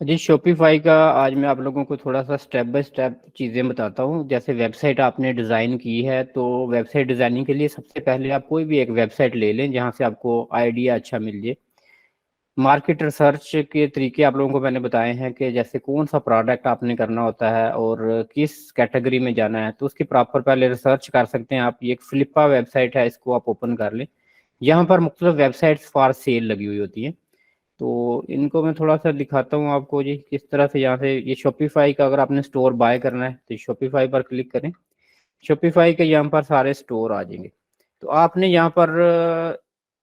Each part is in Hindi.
जी, शॉपिफ़ाई का आज मैं आप लोगों को थोड़ा-सा स्टेप बाय स्टेप चीज़ें बताता हूँ। जैसे वेबसाइट आपने डिज़ाइन की है, तो वेबसाइट डिज़ाइनिंग के लिए सबसे पहले आप कोई भी एक वेबसाइट ले लें, जहाँ से आपको आइडिया अच्छा मिल जाए। मार्केट रिसर्च के तरीके आप लोगों को मैंने बताए हैं कि जैसे कौन-सा प्रोडक्ट आपने करना होता है और किस कैटेगरी में जाना है, तो उसकी प्रॉपर पहले रिसर्च कर सकते हैं आप। ये एक फ्लिपा वेबसाइट है, इसको आप ओपन कर लें। यहाँ पर मुख्तलिफ वेबसाइट्स फॉर सेल लगी हुई होती हैं। तो इनको मैं थोड़ा-सा दिखाता हूँ आपको जी, किस तरह से यहाँ से ये शॉपिफ़ाई का अगर आपने स्टोर बाय करना है, तो शॉपिफ़ाई पर क्लिक करें। शॉपिफ़ाई के यहाँ पर सारे स्टोर आ जाएँगे। तो आपने यहाँ पर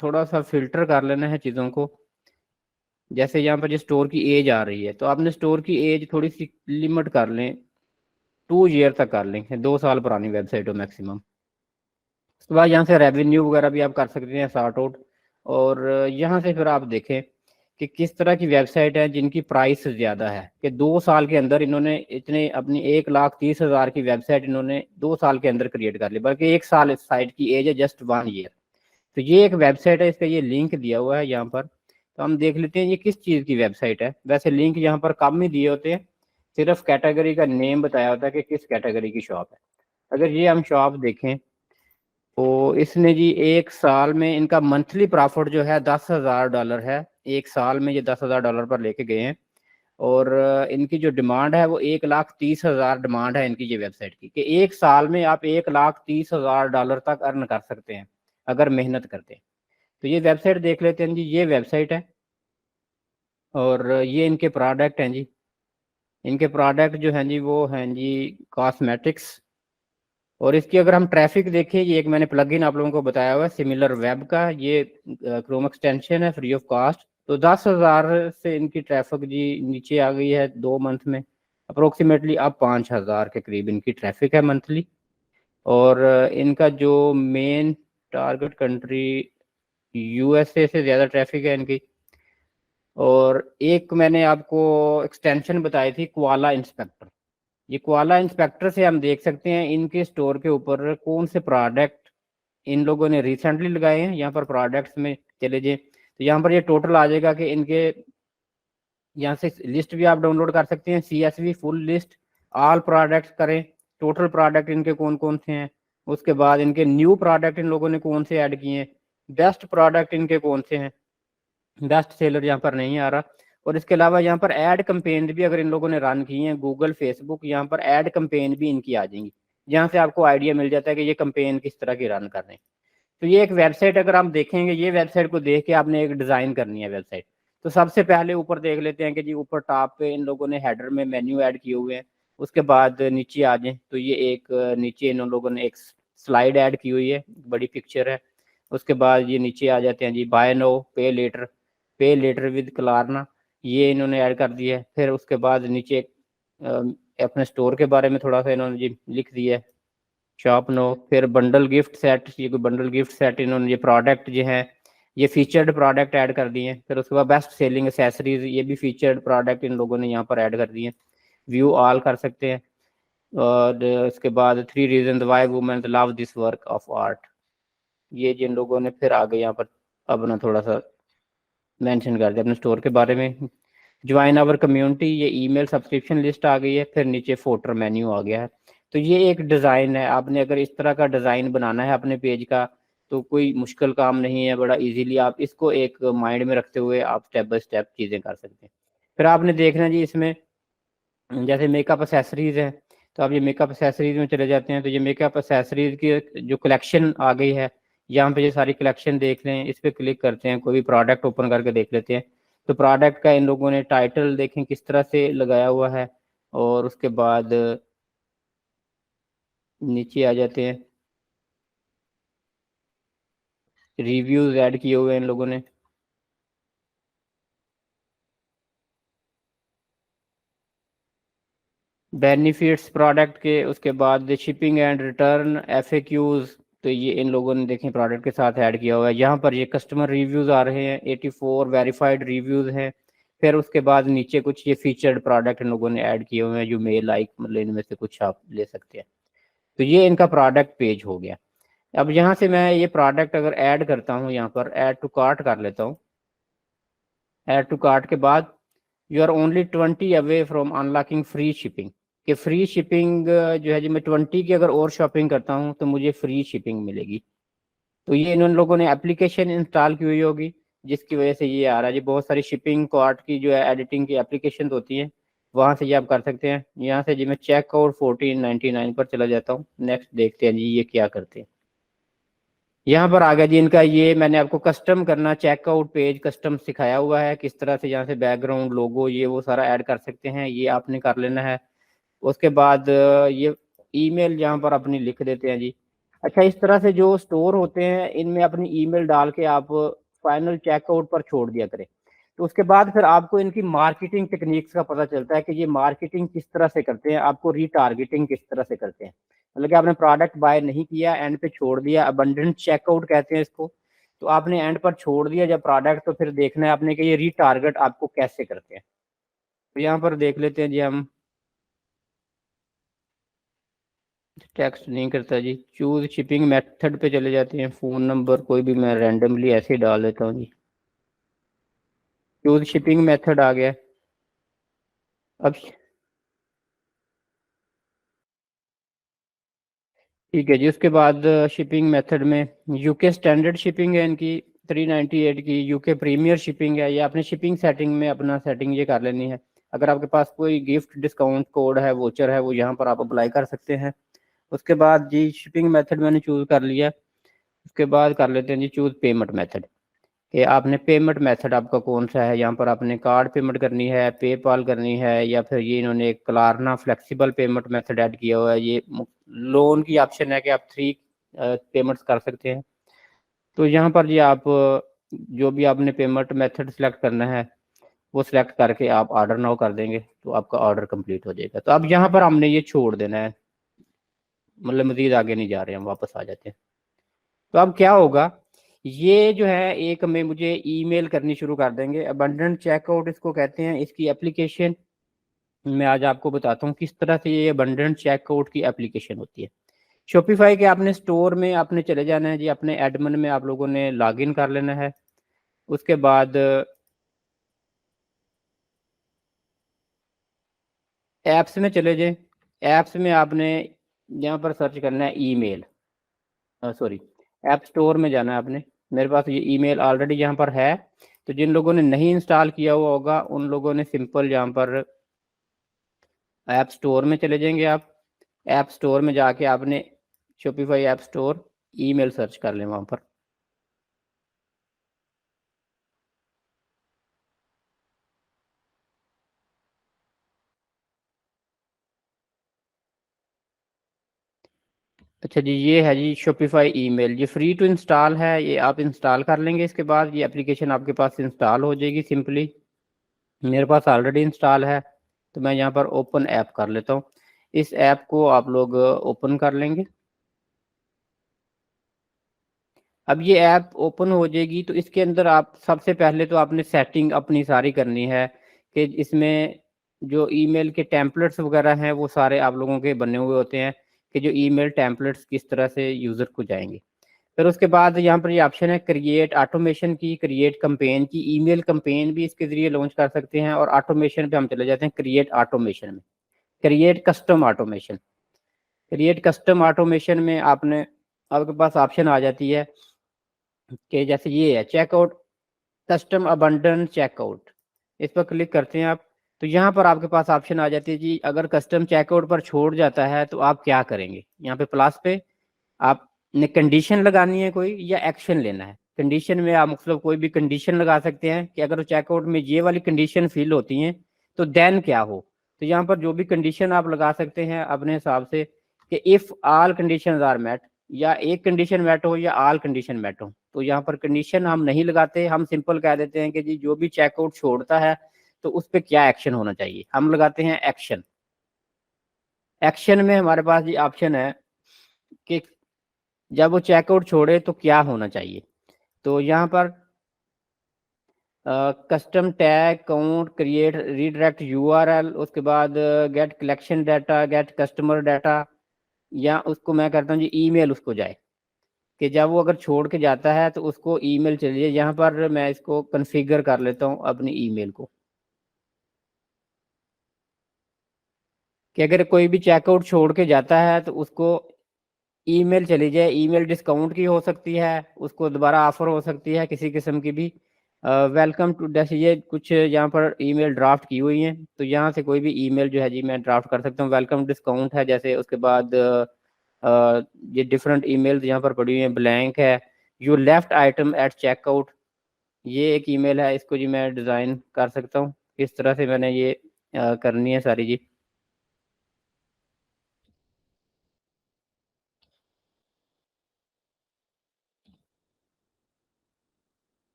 थोड़ा-सा फ़िल्टर कर लेना है चीज़ों को। जैसे यहाँ पर ये स्टोर की ऐज आ रही है, तो आपने स्टोर की ऐज थोड़ी-सी लिमिट कर लें, 2 ईयर तक कर लें, 2 साल पुरानी वेबसाइट हो मैक्सिमम। उसके बाद यहाँ से रेवेन्यू वगैरह भी आप कर सकते हैं सॉर्ट आउट। और यहाँ से फिर आप देखें कि किस तरह की वेबसाइट है जिनकी प्राइस ज़्यादा है, कि 2 साल के अंदर इन्होंने इतने अपनी 1,30,000 की वेबसाइट इन्होंने 2 साल के अंदर क्रिएट कर ली, बल्कि 1 साल इस साइट की एज है, जस्ट 1 ईयर। तो ये एक वेबसाइट है, इसका ये लिंक दिया हुआ है यहाँ पर। तो हम देख लेते हैं ये किस चीज़ की वेबसाइट है। वैसे लिंक यहाँ पर कम ही दिए होते हैं, सिर्फ कैटेगरी का नेम बताया होता है कि किस कैटेगरी की शॉप है। अगर ये हम शॉप देखें, तो इसने जी 1 साल में इनका मंथली प्रॉफिट जो है $10,000 है। 1 साल में ये $10,000 पर लेके गए हैं। और इनकी जो डिमांड है वो 1,30,000 डिमांड है इनकी ये वेबसाइट की, कि 1 साल में आप $1,30,000 तक अर्न कर सकते हैं, अगर मेहनत करते हैं। तो ये वेबसाइट देख लेते हैं जी, ये वेबसाइट है और ये इनके प्रोडक्ट हैं जी। इनके प्रोडक्ट जो हैं जी वो हैं जी कॉस्मेटिक्स। और इसकी अगर हम ट्रैफिक देखें, ये एक मैंने प्लगइन आप लोगों को बताया हुआ है सिमिलर वेब का, ये क्रोम एक्सटेंशन है फ्री ऑफ कॉस्ट। तो 10,000 से इनकी ट्रैफिक जी नीचे आ गई है 2 मंथ में। अप्रोक्सीमेटली अब 5,000 के करीब इनकी ट्रैफिक है मंथली। और इनका जो मेन टारगेट कंट्री यूएसए से ज़्यादा ट्रैफिक है इनकी। और एक मैंने आपको एक्सटेंशन बताई थी क्वाला इंस्पेक्टर। ये क्वाला इंस्पेक्टर से हम देख सकते हैं इनके स्टोर के ऊपर कौन से प्रोडक्ट इन लोगों ने रिसेंटली लगाए हैं। यहाँ पर प्रोडक्ट्स में चले जाए, तो यहाँ पर ये टोटल आ जाएगा कि इनके यहाँ से लिस्ट भी आप डाउनलोड कर सकते हैं, CSV full list, all products करें, टोटल प्रोडक्ट इनके कौन कौन से हैं। उसके बाद इनके न्यू प्रोडक्ट इन लोगों ने कौन से ऐड किए हैं, बेस्ट प्रोडक्ट इनके कौन से हैं, बेस्ट सेलर यहाँ पर नहीं आ रहा। और इसके अलावा यहाँ पर ऐड कंपेन भी अगर इन लोगों ने रन की हैं, गूगल, फेसबुक, यहाँ पर ऐड कंपेन भी इनकी आ जाएंगी, जहाँ से आपको आइडिया मिल जाता है कि ये कंपेन किस तरह की रन कर रहे हैं। तो ये एक वेबसाइट अगर हम देखेंगे, ये वेबसाइट को देख के आपने एक डिज़ाइन करनी है वेबसाइट। तो सबसे पहले ऊपर देख लेते हैं कि जी ऊपर टॉप पे इन लोगों ने हेडर में मेन्यू ऐड किए हुए हैं। उसके बाद नीचे आ जाएँ तो ये एक नीचे इन लोगों ने एक स्लाइड ऐड की हुई है, बड़ी पिक्चर है। उसके बाद ये नीचे आ जाते हैं जी, बाय नाउ पे लेटर, पे लेटर विद क्लारना, ये इन्होंने ऐड कर दिया है। फिर उसके बाद नीचे अपने स्टोर के बारे में थोड़ा-सा इन्होंने जी लिख दिया है, शॉप नो। फिर बंडल गिफ्ट सेट, ये कोई बंडल गिफ्ट सेट इन्होंने ये प्रोडक्ट जो है ये फीचर्ड प्रोडक्ट ऐड कर दिए हैं। फिर उसके बाद बेस्ट सेलिंग एक्सेसरीज, ये भी फीचर्ड प्रोडक्ट इन लोगों ने यहाँ पर ऐड कर दिए हैं। व्यू ऑल कर सकते हैं। और उसके बाद 3 reason why women love this work of art, ये जिन लोगों ने फिर आगे यहाँ पर अपना थोड़ा सा मेंशन कर दिया अपने स्टोर के बारे में। ज्वाइन आवर कम्युनिटी, ये ईमेल सब्सक्रिप्शन लिस्ट आ गई है। फिर नीचे फोल्डर मेन्यू आ गया है। तो ये एक डिज़ाइन है, आपने अगर इस तरह का डिज़ाइन बनाना है अपने पेज का, तो कोई मुश्किल काम नहीं है, बड़ा इजीली आप इसको एक माइंड में रखते हुए आप स्टेप बाय स्टेप चीज़ें कर सकते हैं। फिर आपने देखना जी इसमें जैसे मेकअप एसेसरीज है, तो आप ये मेकअप एसेसरीज में चले जाते हैं, तो ये मेकअप एसेसरीज की जो कलेक्शन आ गई है, यहाँ पे ये सारी कलेक्शन देख लें। इस पर क्लिक करते हैं, कोई भी प्रोडक्ट ओपन करके देख लेते हैं। तो प्रोडक्ट का इन लोगों ने टाइटल देखें किस तरह से लगाया हुआ है। और उसके बाद नीचे आ जाते हैं, रिव्यूज ऐड किए हुए हैं इन लोगों ने। बेनिफिट्स प्रोडक्ट के, उसके बाद शिपिंग एंड रिटर्न, FAQs, तो ये इन लोगों ने देखें प्रोडक्ट के साथ ऐड किया हुआ है। यहाँ पर ये कस्टमर रिव्यूज आ रहे हैं, 84 वेरीफाइड रिव्यूज हैं। फिर उसके बाद नीचे कुछ ये फीचर्ड प्रोडक्ट इन लोगों ने ऐड किए हुए हैं, जो मे लाइक, मतलब इनमें से कुछ आप ले सकते हैं। तो ये इनका प्रोडक्ट पेज हो गया। अब यहाँ से मैं ये प्रोडक्ट अगर ऐड करता हूँ, यहाँ पर ऐड टू कार्ट कर लेता हूँ। ऐड टू कार्ट के बाद you are only 20 away from unlocking free shipping, कि फ्री शिपिंग जो है जी, मैं 20 की अगर और शॉपिंग करता हूँ तो मुझे फ्री शिपिंग मिलेगी। तो ये इन लोगों ने एप्लीकेशन इंस्टॉल की हुई होगी, जिसकी वजह से ये आ रहा है जी। बहुत सारी शिपिंग कार्ट की जो है एडिटिंग की एप्लीकेशन होती है, वहां से ये आप कर सकते हैं। यहाँ से जी मैं चेकआउट 1499 पर चला जाता हूँ। नेक्स्ट देखते हैं जी ये क्या करते हैं। यहाँ पर आ गया जी इनका, ये मैंने आपको कस्टम करना चेकआउट पेज कस्टम सिखाया हुआ है, किस तरह से यहाँ से बैकग्राउंड लोगो ये वो सारा ऐड कर सकते हैं, ये आपने कर लेना है। उसके बाद ये ईमेल यहाँ पर अपनी लिख देते हैं जी। अच्छा, इस तरह से जो स्टोर होते हैं इनमें अपनी ईमेल डाल के आप फाइनल चेकआउट पर छोड़ दिया करें। तो उसके बाद फिर आपको इनकी मार्केटिंग टेक्निक्स का पता चलता है कि ये मार्केटिंग किस तरह से करते हैं, आपको रीटारगेटिंग किस तरह से करते हैं। मतलब कि आपने प्रोडक्ट बाय नहीं किया, एंड पे छोड़ दिया, अबंडेंट चेकआउट कहते हैं इसको। तो आपने एंड पर छोड़ दिया जब प्रोडक्ट, तो फिर देखना है आपने कि ये रीटारगेट आपको कैसे करते हैं। तो यहाँ पर देख लेते हैं जी हम। टेक्स्ट नहीं करता जी, चूज शिपिंग मेथड पे चले जाते हैं। फोन नंबर कोई भी मैं रैंडमली ऐसे ही डाल देता हूँ जी। चूज शिपिंग मेथड आ गया। अब ठीक है जी, उसके बाद शिपिंग मेथड में यूके स्टैंडर्ड शिपिंग है इनकी 398 की, यूके प्रीमियर शिपिंग है। ये आपने शिपिंग सेटिंग में अपना सेटिंग ये कर लेनी है। अगर आपके पास कोई गिफ्ट डिस्काउंट कोड है, वोचर है, वो यहाँ पर आप अप्लाई कर सकते हैं। उसके बाद जी शिपिंग मेथड मैंने चूज कर लिया। उसके बाद कर लेते हैं जी चूज पेमेंट मेथड, कि आपने पेमेंट मेथड आपका कौन सा है। यहाँ पर आपने कार्ड पेमेंट करनी है, पेपाल करनी है, या फिर ये इन्होंने एक क्लारना फ्लेक्सिबल पेमेंट मेथड ऐड किया हुआ है। ये लोन की ऑप्शन है कि आप 3 पेमेंट्स कर सकते हैं। तो यहाँ पर जी आप जो भी आपने पेमेंट मेथड सेलेक्ट करना है वो सिलेक्ट करके आप ऑर्डर नाउ कर देंगे, तो आपका ऑर्डर कंप्लीट हो जाएगा। तो अब यहाँ पर हमने ये छोड़ देना है, मतलब मजीद आगे नहीं जा रहे, हम वापस आ जाते हैं। तो अब क्या होगा, ये जो है एक में मुझे ईमेल करनी शुरू कर देंगे। अबंडेंट चेकआउट इसको कहते हैं। इसकी एप्लीकेशन मैं आज आपको बताता हूँ किस तरह से ये अबंडेंट चेकआउट की एप्लीकेशन होती है। शॉपिफाई के आपने स्टोर में आपने चले जाना है जी, अपने एडमिन में आप लोगों ने लॉगिन कर लेना है। उसके बाद ऐप्स में चले जाए। ऐप्स में आपने यहाँ पर सर्च करना है ईमेल, सॉरी, ऐप स्टोर में जाना है आपने। मेरे पास ये ईमेल ऑलरेडी यहाँ पर है। तो जिन लोगों ने नहीं इंस्टॉल किया हुआ होगा उन लोगों ने सिंपल यहाँ पर ऐप स्टोर में चले जाएंगे आप। ऐप स्टोर में जाके आपने Shopify app store email search कर लें वहाँ पर। अच्छा जी, ये है जी शॉपिफाई ईमेल, ये फ्री टू इंस्टॉल है, ये आप इंस्टॉल कर लेंगे। इसके बाद ये एप्लीकेशन आपके पास इंस्टॉल हो जाएगी सिंपली। मेरे पास ऑलरेडी इंस्टॉल है, तो मैं यहाँ पर ओपन ऐप कर लेता हूँ। इस ऐप को आप लोग ओपन कर लेंगे। अब ये ऐप ओपन हो जाएगी, तो इसके अंदर आप सबसे पहले तो आपने सेटिंग अपनी सारी करनी है, कि इसमें जो ईमेल के टेम्पलेट्स वगैरह हैं वो सारे आप लोगों के बने हुए होते हैं, कि जो ईमेल टेम्पलेट्स किस तरह से यूज़र को जाएंगे। फिर उसके बाद यहाँ पर ये ऑप्शन है क्रिएट ऑटोमेशन की, क्रिएट कंपेन की। ईमेल कंपेन भी इसके जरिए लॉन्च कर सकते हैं। और ऑटोमेशन पे हम चले जाते हैं क्रिएट ऑटोमेशन में। Create custom automation, create custom automation में आपने, आपके पास ऑप्शन आ जाती है कि जैसे ये है चेकआउट कस्टम अबंडन चेकआउट। इस पर क्लिक करते हैं आप। तो यहाँ पर आपके पास ऑप्शन आ जाती है जी, अगर कस्टम चेकआउट पर छोड़ जाता है तो आप क्या करेंगे। यहाँ पे प्लस पे आपने कंडीशन लगानी है कोई, या एक्शन लेना है। कंडीशन में आप मतलब कोई भी कंडीशन लगा सकते हैं कि अगर चेकआउट में ये वाली कंडीशन फिल होती हैं तो देन क्या हो। तो यहाँ पर जो भी कंडीशन आप लगा सकते हैं अपने हिसाब से, कि if all condition are met, या एक कंडीशन मेट हो या ऑल कंडीशन मेट हो। तो यहाँ पर कंडीशन हम नहीं लगाते, हम सिंपल कह देते हैं कि जी जो भी चेकआउट छोड़ता है तो उस पर क्या एक्शन होना चाहिए, हम लगाते हैं एक्शन। एक्शन में हमारे पास ये ऑप्शन है कि जब वो चेकआउट छोड़े तो क्या होना चाहिए। तो यहाँ पर custom tag count, create redirect URL, उसके बाद get collection data, get customer data, या उसको मैं करता हूँ जी ईमेल उसको जाए, कि जब वो अगर छोड़ के जाता है तो उसको ईमेल चलिए। यहाँ पर मैं इसको कन्फिगर कर लेता हूँ अपनी ईमेल को। कि अगर कोई भी चेकआउट छोड़ के जाता है तो उसको ईमेल चली जाए, ईमेल डिस्काउंट की हो सकती है, उसको दोबारा ऑफर हो सकती है किसी किस्म की भी। वेलकम टू, जैसे ये कुछ यहाँ पर ईमेल ड्राफ्ट की हुई हैं, तो यहाँ से कोई भी ईमेल जो है जी मैं ड्राफ्ट कर सकता हूँ। वेलकम डिस्काउंट है जैसे, उसके बाद ये डिफरेंट ईमेल यहाँ पर पड़ी हुई हैं। ब्लैंक है, you left item at checkout, ये एक ईमेल है, इसको जी मैं डिज़ाइन कर सकता हूँ। इस तरह से मैंने ये करनी है सारी जी।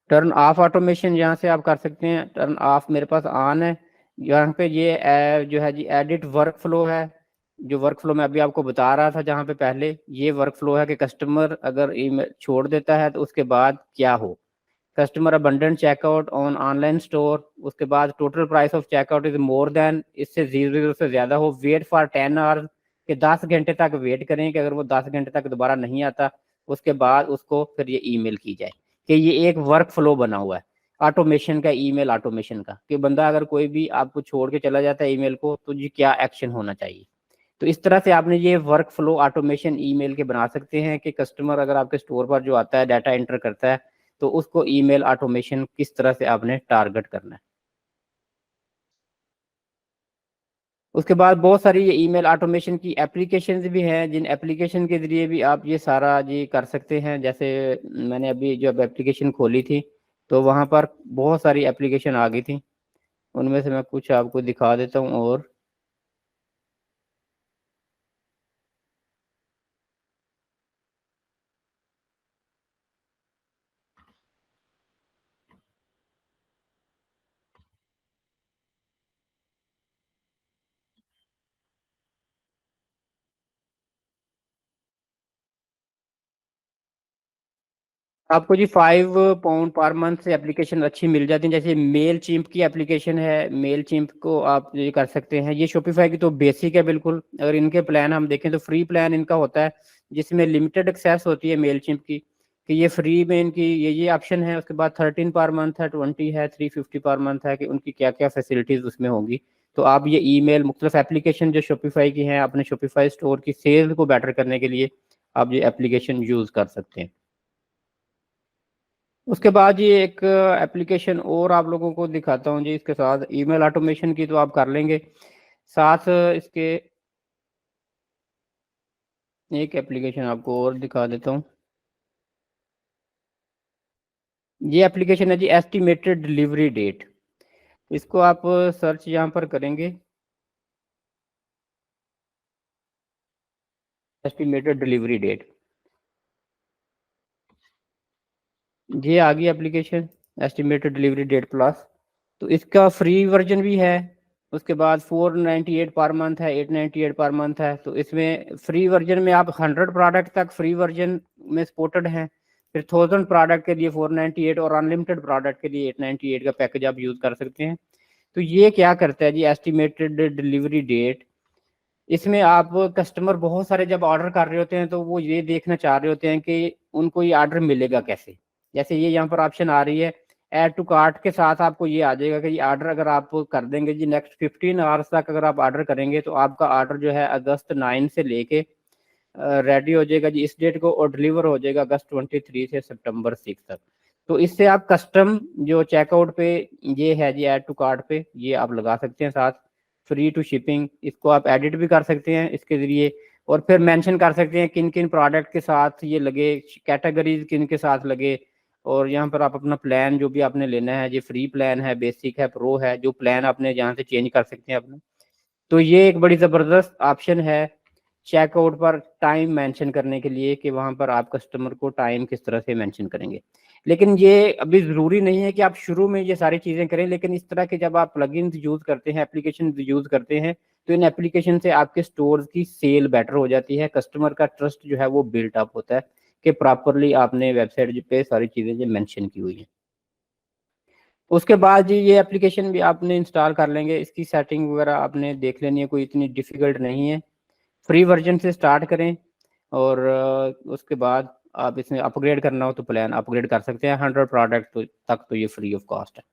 टर्न ऑफ ऑटोमेशन यहाँ से आप कर सकते हैं, टर्न ऑफ मेरे पास ऑन है। यहाँ पे ये जो है जी एडिट वर्क फ्लो है, जो वर्क फ्लो मैं अभी आपको बता रहा था जहाँ पे पहले, ये वर्क फ्लो है कि कस्टमर अगर ईमेल छोड़ देता है तो उसके बाद क्या हो। Customer abandoned checkout on online store, उसके बाद total price of checkout is more than, इससे 0 से ज़्यादा हो, वेट फॉर 10 आवर्स, कि 10 घंटे तक वेट करें कि अगर वो 10 घंटे तक दोबारा नहीं आता उसके बाद उसको फिर ये ईमेल की जाए। कि ये एक वर्क फ्लो बना हुआ है ऑटोमेशन का, ईमेल ऑटोमेशन का, कि बंदा अगर कोई भी आपको छोड़ के चला जाता है ईमेल को तो जी क्या एक्शन होना चाहिए। तो इस तरह से आपने ये वर्क फ्लो ऑटोमेशन ईमेल के बना सकते हैं कि कस्टमर अगर आपके स्टोर पर जो आता है डाटा एंटर करता है तो उसको ईमेल ऑटोमेशन किस तरह से आपने टारगेट करना है। उसके बाद बहुत सारी ये ईमेल ऑटोमेशन की एप्लीकेशंस भी हैं, जिन एप्लीकेशन के जरिए भी आप ये सारा जी कर सकते हैं। जैसे मैंने अभी जब एप्लीकेशन खोली थी तो वहाँ पर बहुत सारी एप्लीकेशन आ गई थी, उनमें से मैं कुछ आपको दिखा देता हूँ। और आपको जी 5 पाउंड पर मंथ से एप्लीकेशन अच्छी मिल जाती है। जैसे मेल चिम्प की एप्लीकेशन है, मेल चिम्प को आप ये कर सकते हैं। ये शॉपिफाई की तो बेसिक है बिल्कुल। अगर इनके प्लान हम देखें तो फ्री प्लान इनका होता है जिसमें लिमिटेड एक्सेस होती है मेल चिम्प की, कि ये फ्री में इनकी ये ऑप्शन है। उसके बाद 13 पर मंथ है, 20 है, 350 पर मंथ है, कि उनकी क्या क्या फैसिलिटीज उसमें होंगी। तो आप ये ईमेल मुख्तलिफ एप्लीकेशन जो शॉपिफाई की हैं अपने शॉपिफाई स्टोर की सेल्स को बेटर करने के लिए आप ये एप्लीकेशन यूज कर सकते हैं। उसके बाद ये एक एप्लीकेशन और आप लोगों को दिखाता हूँ जी, इसके साथ ईमेल ऑटोमेशन की तो आप कर लेंगे, साथ इसके एक एप्लीकेशन आपको और दिखा देता हूँ। ये एप्लीकेशन है जी एस्टिमेटेड डिलीवरी डेट, इसको आप सर्च यहाँ पर करेंगे, एस्टिमेटेड डिलीवरी डेट, ये आ गई application estimated delivery date plus. तो इसका फ्री वर्जन भी है, उसके बाद 498 पर मंथ है, 898 पर मंथ है। तो इसमें फ्री वर्जन में आप 100 प्रोडक्ट तक फ्री वर्जन में सपोर्टेड हैं। फिर 1000 प्रोडक्ट के लिए 498 और अनलिमिटेड प्रोडक्ट के लिए 898 का पैकेज आप यूज़ कर सकते हैं। तो ये क्या करता है जी, एस्टिमेटेड डिलीवरी डेट, इसमें आप कस्टमर बहुत सारे जब ऑर्डर कर रहे होते हैं तो वो ये देखना चाह रहे होते हैं कि उनको ये ऑर्डर मिलेगा कैसे। जैसे ये यहाँ पर ऑप्शन आ रही है ऐड टू कार्ट के साथ, आपको ये आ जाएगा कि ये ऑर्डर अगर आप कर देंगे जी नेक्स्ट 15 आवर्स तक अगर आप ऑर्डर करेंगे तो आपका ऑर्डर जो है अगस्त 9 से लेके रेडी हो जाएगा जी इस डेट को, और डिलीवर हो जाएगा अगस्त 23 से सितंबर 6 तक। तो इससे आप कस्टम जो चेकआउट पे ये है जी ऐड टू कार्ट पे, ये आप लगा सकते हैं साथ फ्री टू शिपिंग। इसको आप एडिट भी कर सकते हैं इसके जरिए, और फिर मेंशन कर सकते हैं किन किन प्रोडक्ट के साथ ये लगे, कैटेगरीज किन के साथ लगे। और यहाँ पर आप अपना प्लान जो भी आपने लेना है, ये फ्री प्लान है, बेसिक है, प्रो है, जो प्लान आपने यहाँ से चेंज कर सकते हैं अपने। तो ये एक बड़ी ज़बरदस्त ऑप्शन है चेकआउट पर टाइम मेंशन करने के लिए, कि वहाँ पर आप कस्टमर को टाइम किस तरह से मेंशन करेंगे। लेकिन ये अभी ज़रूरी नहीं है कि आप शुरू में ये सारी चीज़ें करें, लेकिन इस तरह के जब आप प्लगइन्स यूज़ करते हैं, एप्लीकेशन यूज़ करते हैं, तो इन एप्लीकेशन से आपके स्टोर्स की सेल बेटर हो जाती है, कस्टमर का ट्रस्ट जो है वो बिल्ट अप होता है कि प्रॉपरली आपने वेबसाइट पे सारी चीज़ें जो मेंशन की हुई हैं। उसके बाद जी ये एप्लीकेशन भी आपने इंस्टॉल कर लेंगे, इसकी सेटिंग वगैरह आपने देख लेनी है, कोई इतनी डिफ़िकल्ट नहीं है। फ्री वर्जन से स्टार्ट करें, और उसके बाद आप इसमें अपग्रेड करना हो तो प्लान अपग्रेड कर सकते हैं। 100 प्रोडक्ट तक तो ये फ्री ऑफ कॉस्ट है।